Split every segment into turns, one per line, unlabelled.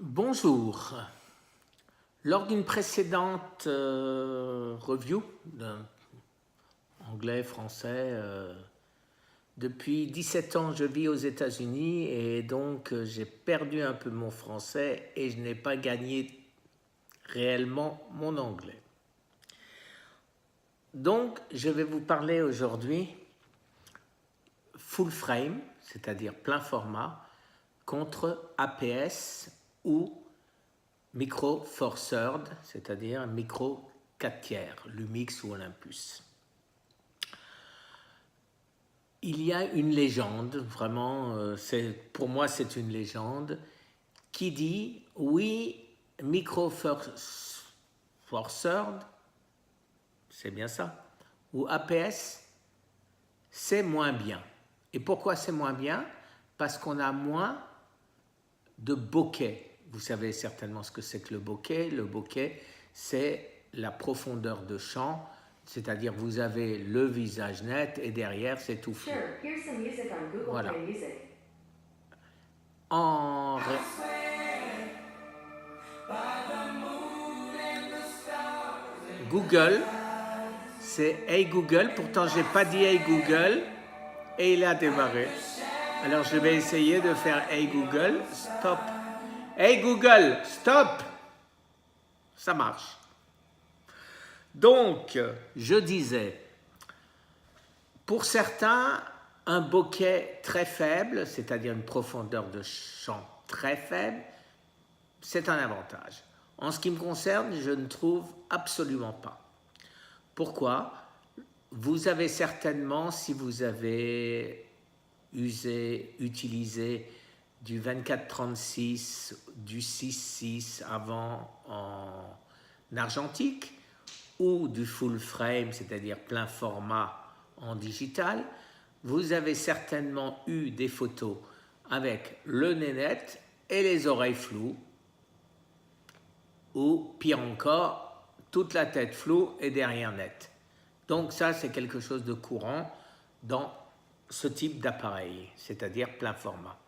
Bonjour. Lors d'une précédente review anglais, français, depuis 17 ans je vis aux États-Unis et donc j'ai perdu un peu mon français et je n'ai pas gagné réellement mon anglais. Donc je vais vous parler aujourd'hui full frame, c'est-à-dire plein format, contre APS ou micro four thirds, c'est-à-dire micro 4 tiers, Lumix ou Olympus. Il y a une légende, vraiment, pour moi c'est une légende, qui dit oui, micro four thirds, c'est bien ça, ou APS, c'est moins bien. Et pourquoi c'est moins bien? Parce qu'on a moins de bokeh. Vous savez certainement ce que c'est que le bokeh. Le bokeh, c'est la profondeur de champ, c'est-à-dire vous avez le visage net et derrière c'est tout flou. Voilà. Google, c'est Hey Google, pourtant j'ai pas dit Hey Google et il a démarré. Alors je vais essayer de faire Hey Google, stop. Hey Google, stop. Ça marche. Donc, je disais, pour certains, un bokeh très faible, c'est-à-dire une profondeur de champ très faible, c'est un avantage. En ce qui me concerne, je ne trouve absolument pas. Pourquoi? Vous avez certainement, si vous avez utilisé du 24-36, du 6-6 avant en argentique, ou du full frame, c'est-à-dire plein format en digital, vous avez certainement eu des photos avec le nez net et les oreilles floues, ou pire encore, toute la tête floue et derrière net. Donc ça, c'est quelque chose de courant dans ce type d'appareil, c'est-à-dire plein format.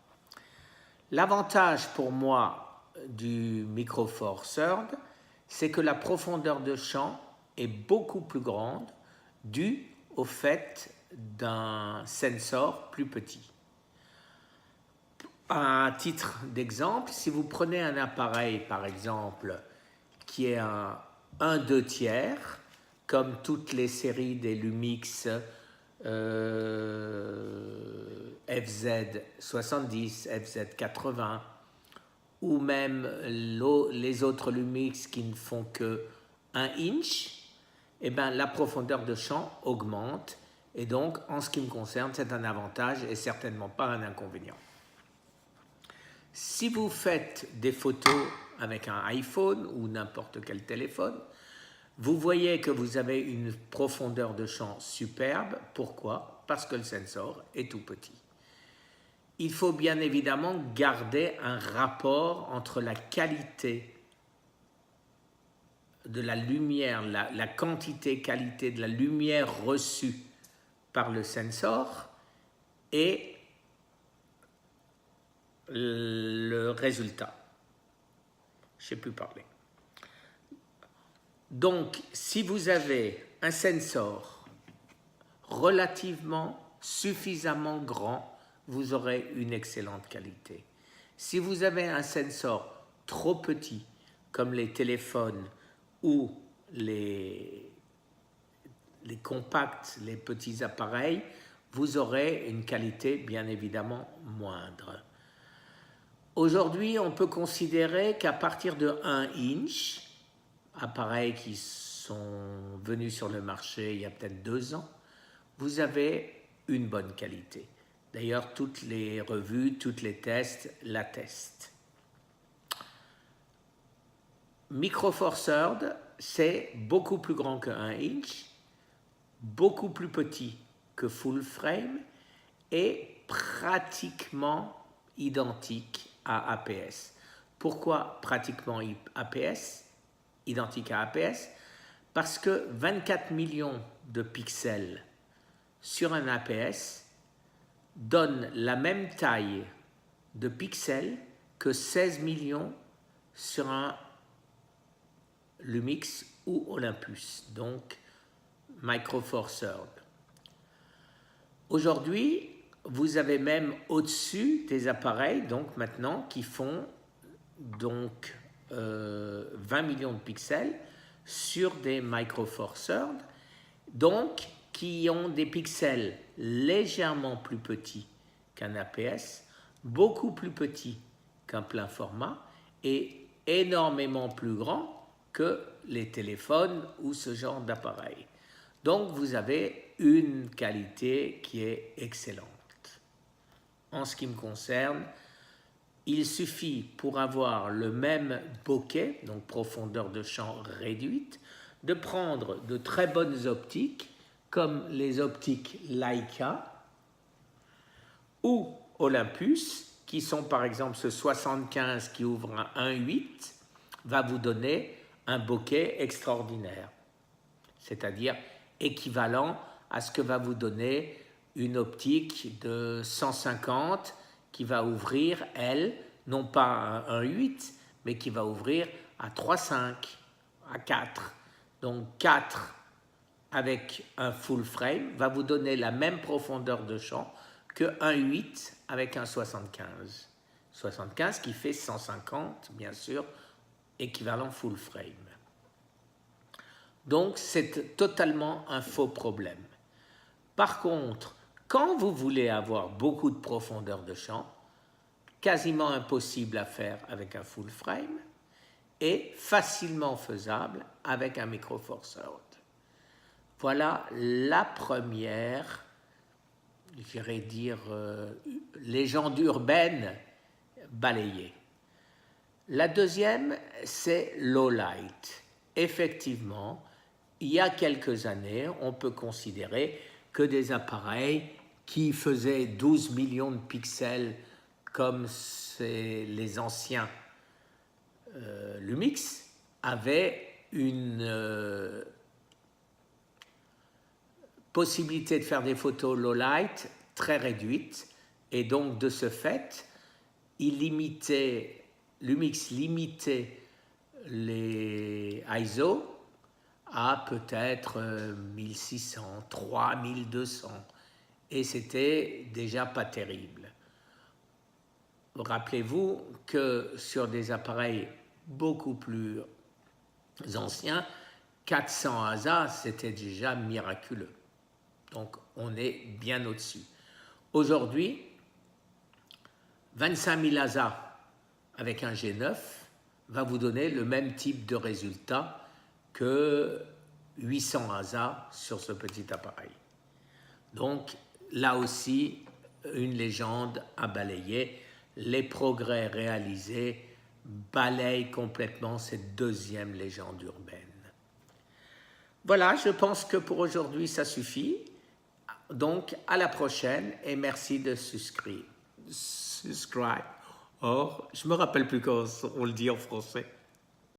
L'avantage pour moi du Micro Four Thirds, c'est que la profondeur de champ est beaucoup plus grande due au fait d'un sensor plus petit. À titre d'exemple, si vous prenez un appareil par exemple qui est un 1/2 tiers, comme toutes les séries des Lumix FZ70, FZ80, ou même les autres Lumix qui ne font que 1 inch, eh bien, la profondeur de champ augmente et donc en ce qui me concerne c'est un avantage et certainement pas un inconvénient. Si vous faites des photos avec un iPhone ou n'importe quel téléphone, vous voyez que vous avez une profondeur de champ superbe. Pourquoi? Parce que le sensor est tout petit. Il faut bien évidemment garder un rapport entre la qualité de la lumière, la quantité-qualité de la lumière reçue par le sensor et le résultat. Je ne sais plus parler. Donc, si vous avez un sensor relativement suffisamment grand, vous aurez une excellente qualité. Si vous avez un sensor trop petit, comme les téléphones ou les compacts, les petits appareils, vous aurez une qualité bien évidemment moindre. Aujourd'hui, on peut considérer qu'à partir de 1 inch, appareils qui sont venus sur le marché il y a peut-être 2 ans, vous avez une bonne qualité. D'ailleurs, toutes les revues, tous les tests l'attestent. Micro Four Thirds, c'est beaucoup plus grand que 1 inch, beaucoup plus petit que full frame et pratiquement identique à APS. Pourquoi pratiquement identique à APS? Parce que 24 millions de pixels sur un APS donne la même taille de pixels que 16 millions sur un Lumix ou Olympus, donc Micro Four Thirds. Aujourd'hui, vous avez même au-dessus des appareils, donc maintenant, qui font donc 20 millions de pixels sur des Micro Four Thirds, donc qui ont des pixels légèrement plus petits qu'un APS, beaucoup plus petits qu'un plein format et énormément plus grands que les téléphones ou ce genre d'appareil. Donc vous avez une qualité qui est excellente. En ce qui me concerne, il suffit pour avoir le même bokeh, donc profondeur de champ réduite, de prendre de très bonnes optiques comme les optiques Leica ou Olympus, qui sont par exemple ce 75 qui ouvre un 1.8, va vous donner un bokeh extraordinaire, c'est-à-dire équivalent à ce que va vous donner une optique de 150 qui va ouvrir, elle, non pas à 1.8, mais qui va ouvrir à 3.5, à 4. Donc 4 avec un full frame va vous donner la même profondeur de champ que 1.8 avec un 75. 75 qui fait 150, bien sûr, équivalent full frame. Donc c'est totalement un faux problème. Par contre, quand vous voulez avoir beaucoup de profondeur de champ, quasiment impossible à faire avec un full frame et facilement faisable avec un Micro Four Thirds. Voilà la première, j'irais dire, légende urbaine balayée. La deuxième, c'est low light. Effectivement, il y a quelques années, on peut considérer que des appareils qui faisaient 12 millions de pixels comme les anciens Lumix avaient une possibilité de faire des photos low light très réduite et donc de ce fait, Lumix limitait les ISO à peut-être 1600, 3200 et c'était déjà pas terrible. Rappelez-vous que sur des appareils beaucoup plus anciens, 400 ASA c'était déjà miraculeux. Donc on est bien au-dessus. Aujourd'hui, 25 000 ASA avec un G9 va vous donner le même type de résultat que 800 ASA sur ce petit appareil. Donc là aussi, une légende à balayer. Les progrès réalisés balayent complètement cette deuxième légende urbaine. Voilà, je pense que pour aujourd'hui, ça suffit. Donc, à la prochaine et merci de subscribe. Or, je ne me rappelle plus comment on le dit en français.